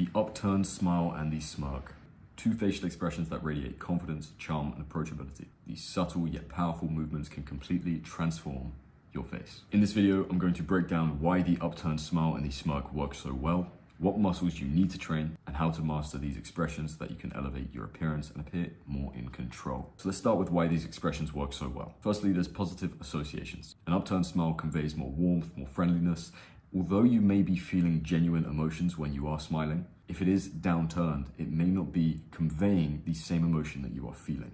The upturned smile and the smirk. Two facial expressions that radiate confidence, charm, and approachability. These subtle yet powerful movements can completely transform your face. In this video, I'm going to break down why the upturned smile and the smirk work so well, what muscles you need to train, and how to master these expressions so that you can elevate your appearance and appear more in control. So let's start with why these expressions work so well. Firstly, there's positive associations. An upturned smile conveys more warmth, more friendliness. Although you may be feeling genuine emotions when you are smiling, if it is downturned, it may not be conveying the same emotion that you are feeling.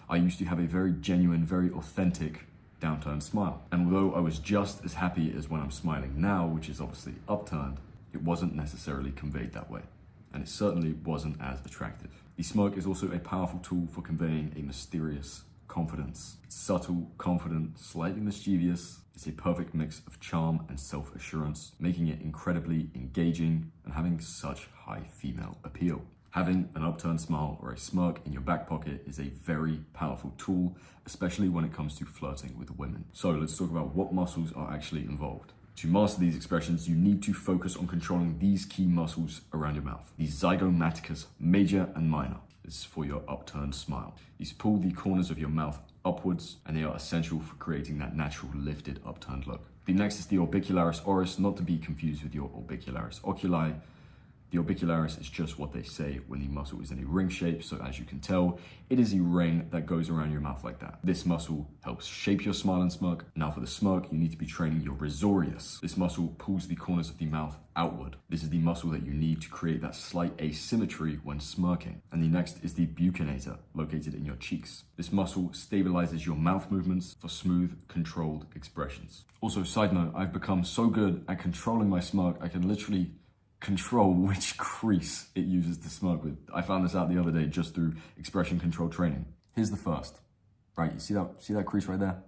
I used to have a very genuine, very authentic downturned smile. And although I was just as happy as when I'm smiling now, which is obviously upturned, it wasn't necessarily conveyed that way. And it certainly wasn't as attractive. The smirk is also a powerful tool for conveying a mysterious confidence. It's subtle, confident, slightly mischievous. It's a perfect mix of charm and self-assurance, making it incredibly engaging and having such high female appeal. Having an upturned smile or a smirk in your back pocket is a very powerful tool, especially when it comes to flirting with women. So let's talk about what muscles are actually involved. To master these expressions, you need to focus on controlling these key muscles around your mouth. The zygomaticus major and minor. This is for your upturned smile. These pull the corners of your mouth upwards, and they are essential for creating that natural lifted upturned look. The next is the orbicularis oris, not to be confused with your orbicularis oculi. The orbicularis is just what they say when the muscle is in a ring shape, so as you can tell, it is a ring that goes around your mouth like that. This muscle helps shape your smile and smirk. Now for the smirk, you need to be training your risorius. This muscle pulls the corners of the mouth outward. This is the muscle that you need to create that slight asymmetry when smirking. And the next is the buccinator, located in your cheeks. This muscle stabilizes your mouth movements for smooth, controlled expressions. Also, side note, I've become so good at controlling my smirk, I can literally control which crease it uses to smirk with. I found this out the other day just through expression control training. Here's the first. Right, you see that crease right there?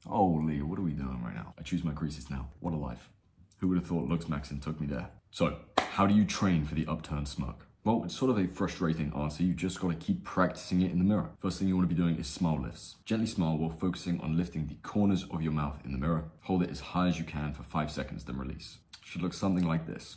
Holy, what are we doing right now? I choose my creases now. What a life. Who would have thought Lux Maxon took me there? So, how do you train for the upturned smirk? Well, it's sort of a frustrating answer. You just gotta keep practicing it in the mirror. First thing you wanna be doing is smile lifts. Gently smile while focusing on lifting the corners of your mouth in the mirror. Hold it as high as you can for 5 seconds, then release. Should look something like this,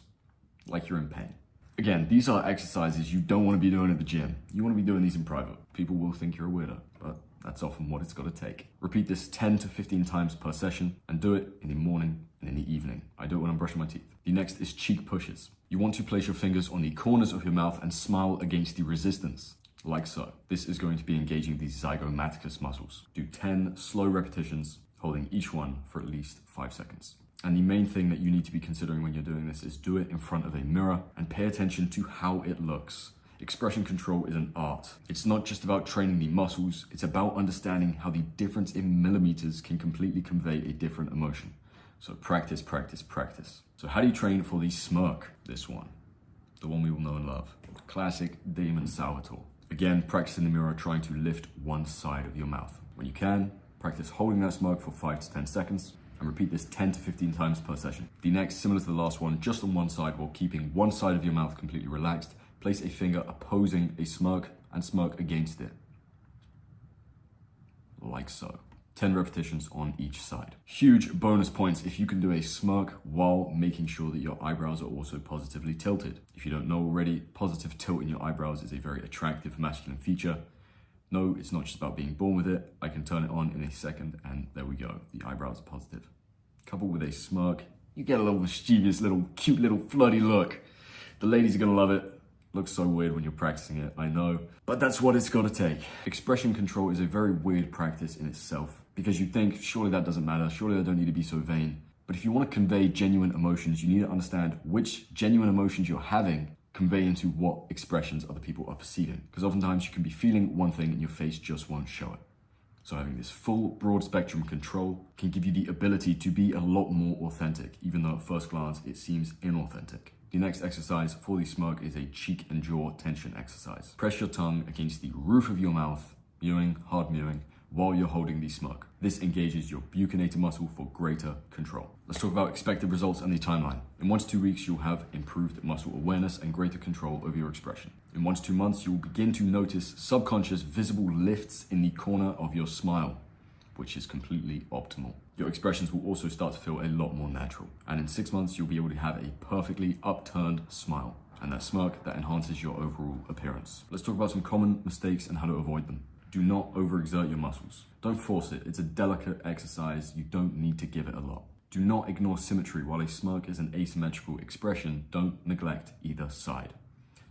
like you're in pain. Again, these are exercises you don't want to be doing at the gym. You want to be doing these in private. People will think you're a weirdo, but that's often what it's got to take. Repeat this 10 to 15 times per session and do it in the morning and in the evening. I do it when I'm brushing my teeth. The next is cheek pushes. You want to place your fingers on the corners of your mouth and smile against the resistance, like so. This is going to be engaging the zygomaticus muscles. Do 10 slow repetitions, holding each one for at least 5 seconds. And the main thing that you need to be considering when you're doing this is do it in front of a mirror and pay attention to how it looks. Expression control is an art. It's not just about training the muscles, it's about understanding how the difference in millimeters can completely convey a different emotion. So practice, practice, practice. So how do you train for the smirk? This one, the one we all know and love. Classic Damon Salvatore. Again, practice in the mirror trying to lift one side of your mouth. When you can, practice holding that smirk for 5 to 10 seconds. And repeat this 10 to 15 times per session. The next, similar to the last one, just on one side while keeping one side of your mouth completely relaxed. Place a finger opposing a smirk and smirk against it. Like so. 10 repetitions on each side. Huge bonus points if you can do a smirk while making sure that your eyebrows are also positively tilted. If you don't know already, positive tilt in your eyebrows is a very attractive masculine feature. No, it's not just about being born with it. I can turn it on in a second and there we go. The eyebrows are positive. Coupled with a smirk, you get a little mischievous, cute little flirty look. The ladies are gonna love it. Looks so weird when you're practicing it, I know. But that's what it's gotta take. Expression control is a very weird practice in itself because you think, surely that doesn't matter. Surely I don't need to be so vain. But if you wanna convey genuine emotions, you need to understand which genuine emotions you're having convey into what expressions other people are perceiving. Because oftentimes you can be feeling one thing and your face just won't show it. So having this full broad spectrum control can give you the ability to be a lot more authentic, even though at first glance it seems inauthentic. The next exercise for the smirk is a cheek and jaw tension exercise. Press your tongue against the roof of your mouth, mewing, hard mewing, while you're holding the smirk. This engages your buccinator muscle for greater control. Let's talk about expected results and the timeline. In 1 to 2 weeks, you'll have improved muscle awareness and greater control over your expression. In 1 to 2 months, you'll begin to notice subconscious visible lifts in the corner of your smile, which is completely optimal. Your expressions will also start to feel a lot more natural. And in 6 months, you'll be able to have a perfectly upturned smile, and that smirk that enhances your overall appearance. Let's talk about some common mistakes and how to avoid them. Do not overexert your muscles. Don't force it. It's a delicate exercise. You don't need to give it a lot. Do not ignore symmetry. While a smirk is an asymmetrical expression, don't neglect either side.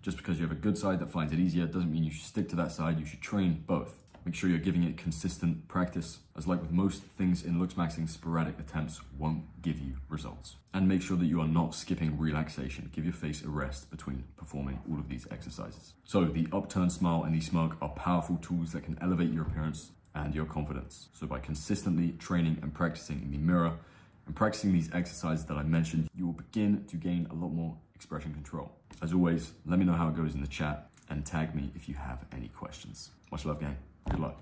Just because you have a good side that finds it easier doesn't mean you should stick to that side. You should train both. Make sure you're giving it consistent practice, as like with most things in looks maxing, sporadic attempts won't give you results. And make sure that you are not skipping relaxation. Give your face a rest between performing all of these exercises. So the upturned smile and the smirk are powerful tools that can elevate your appearance and your confidence. So by consistently training and practicing in the mirror and practicing these exercises that I mentioned, you will begin to gain a lot more expression control. As always, let me know how it goes in the chat and tag me if you have any questions. Much love, gang. Good luck.